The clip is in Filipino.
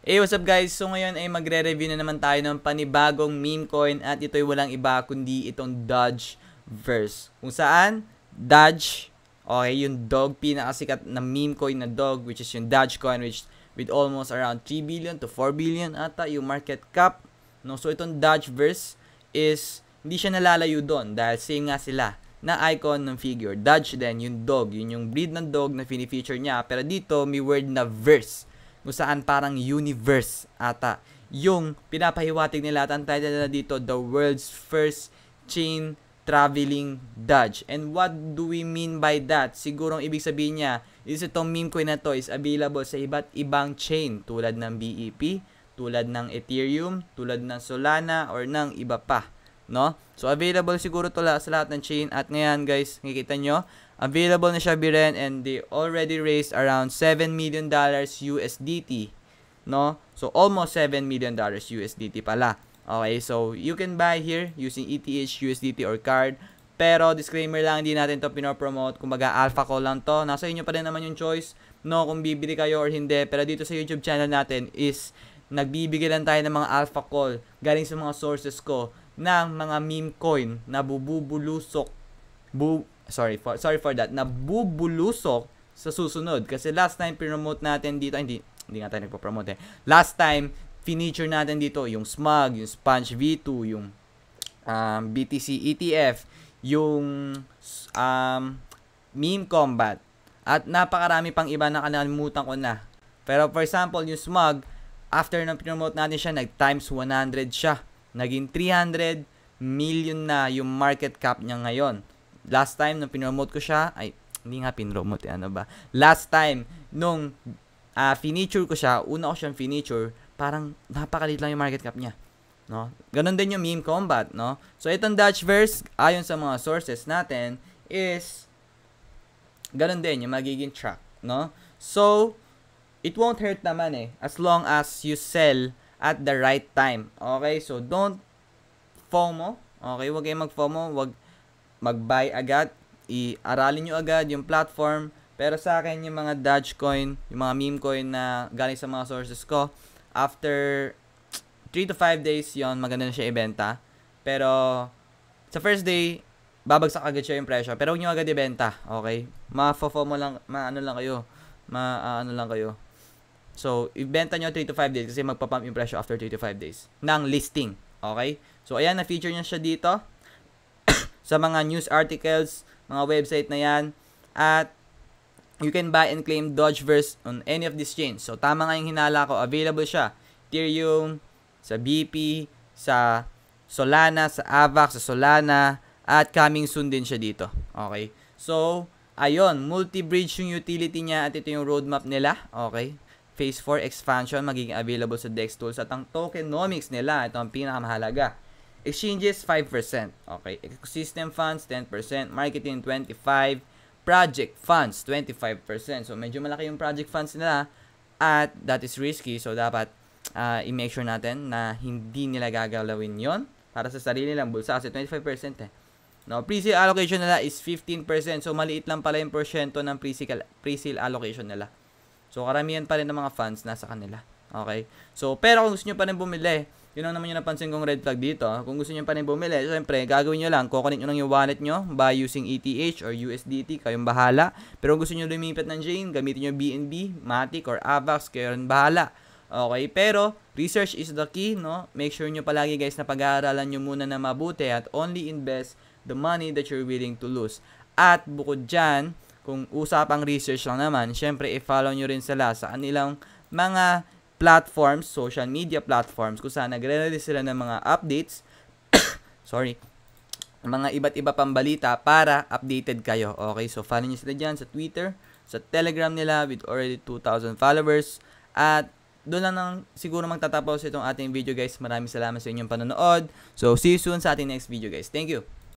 Hey, what's up guys? So ngayon ay magre-review na naman tayo ng panibagong meme coin at ito'y walang iba kundi itong Dodgeverse. Kung saan, Dodge, okay, yung dog, pinakasikat na meme coin na dog, which is yung Dogecoin, which with almost around 3 billion to 4 billion ata yung market cap. No? So itong Dodgeverse is, hindi siya nalalayo doon dahil same nga sila na icon ng figure. Dodge din, yung dog, yun yung breed ng dog na fini-feature niya. Pero dito, may word na verse kung saan parang universe ata yung pinapahiwatig nila at ang title nila dito, the world's first chain traveling Dodge. And what do we mean by that? Siguro ang ibig sabihin niya is itong meme coin na to is available sa iba't ibang chain tulad ng BEP, tulad ng Ethereum, tulad ng Solana or ng iba pa, no? So available siguro to sa lahat ng chain at ngayon guys, nakikita nyo available na siya biren and they already raised around $7 million USDT, no? So almost $7 million USDT pala. Okay, so you can buy here using ETH, USDT or card. Pero disclaimer lang, hindi natin to pinopromote. Kumbaga alpha call lang to. Nasa inyo pa rin naman yung choice, no, kung bibili kayo or hindi. Pero dito sa YouTube channel natin is nagbibigay lang tayo ng mga alpha call galing sa mga sources ko ng mga meme coin na bubulusok sorry for that, na bubulusok sa susunod. Kasi last time promote natin dito, hindi nga tayo nagpo-promote last time feature natin dito yung SMUG, yung Sponge V2, yung BTC ETF, yung Meme Combat, at napakarami pang iba na kanalimutan ko na. Pero for example, yung SMUG, after na promote natin siya, nag times 100 siya. Naging 300 million na yung market cap niya ngayon. Last time nung pinromote ko siya, ay hindi nga pinromote, ano ba? Last time nung finiture ko siya, una ko siyang finiture, parang napakaliit lang yung market cap niya, no? Ganon din yung Meme Combat, no? So itong Dodgeverse, ayon sa mga sources natin, is ganon din yung magiging track, no? So it won't hurt naman as long as you sell at the right time. Okay? So don't FOMO. Okay? Huwag kayong mag-FOMO, wag mag-buy agad, i-aralin nyo agad yung platform. Pero sa akin, yung mga Dogecoin, yung mga meme coin na galing sa mga sources ko, after 3 to 5 days, yon maganda na siya ibenta. Pero sa first day, babagsak agad siya yung presyo. Pero huwag nyo agad ibenta, okay? Ma-FOMO lang, ano lang kayo. So, ibenta nyo 3 to 5 days kasi magpapump yung presyo after 3 to 5 days ng listing, okay? So, ayan, na-feature niya siya dito sa mga news articles, mga website na yan. At you can buy and claim Dodgeverse on any of these chains. So, tama nga yung hinala ko. Available siya. Ethereum, sa BP, sa Solana, sa AVAX, sa Solana, at coming soon din siya dito. Okay? So, ayun. Multi-bridge yung utility niya at ito yung roadmap nila. Okay? Phase 4 expansion magiging available sa DEX tools at ang tokenomics nila, ito ang pinakamahalaga. Exchanges 5%, okay. Ecosystem funds 10%, marketing 25%, project funds 25%. So medyo malaki yung project funds nila at that is risky. So dapat i-make sure natin na hindi nila gagalawin yon para sa sarili nilang bulsa kasi 25% No, pre-sale allocation nila is 15%. So maliit lang pala yung porsyento ng pre-sale allocation nila. So karamihan pa rin ng mga funds nasa kanila. Okay? So pero kung gusto niyo pa rin bumili, yun ang naman yung napansin kong red flag dito. Kung gusto nyo pa rin bumili, syempre, gagawin nyo lang, kukunin nyo lang yung wallet nyo by using ETH or USDT, kayong bahala. Pero kung gusto nyo lumipat ng chain, gamitin nyo BNB, Matic, or AVAX, kayo rin bahala. Okay, pero research is the key, no? Make sure nyo palagi guys na pag-aaralan nyo muna na mabuti at only invest the money that you're willing to lose. At bukod dyan, kung usapang research lang naman, syempre, i-follow nyo rin sila sa kanilang mga platforms, social media platforms, kung saan nagre-release sila ng mga updates, mga iba't iba pang balita para updated kayo. Okay, so follow nyo sila dyan sa Twitter, sa Telegram nila with already 2,000 followers. At doon lang siguro magtatapos itong ating video guys. Maraming salamat sa inyong panonood. So see you soon sa ating next video guys. Thank you!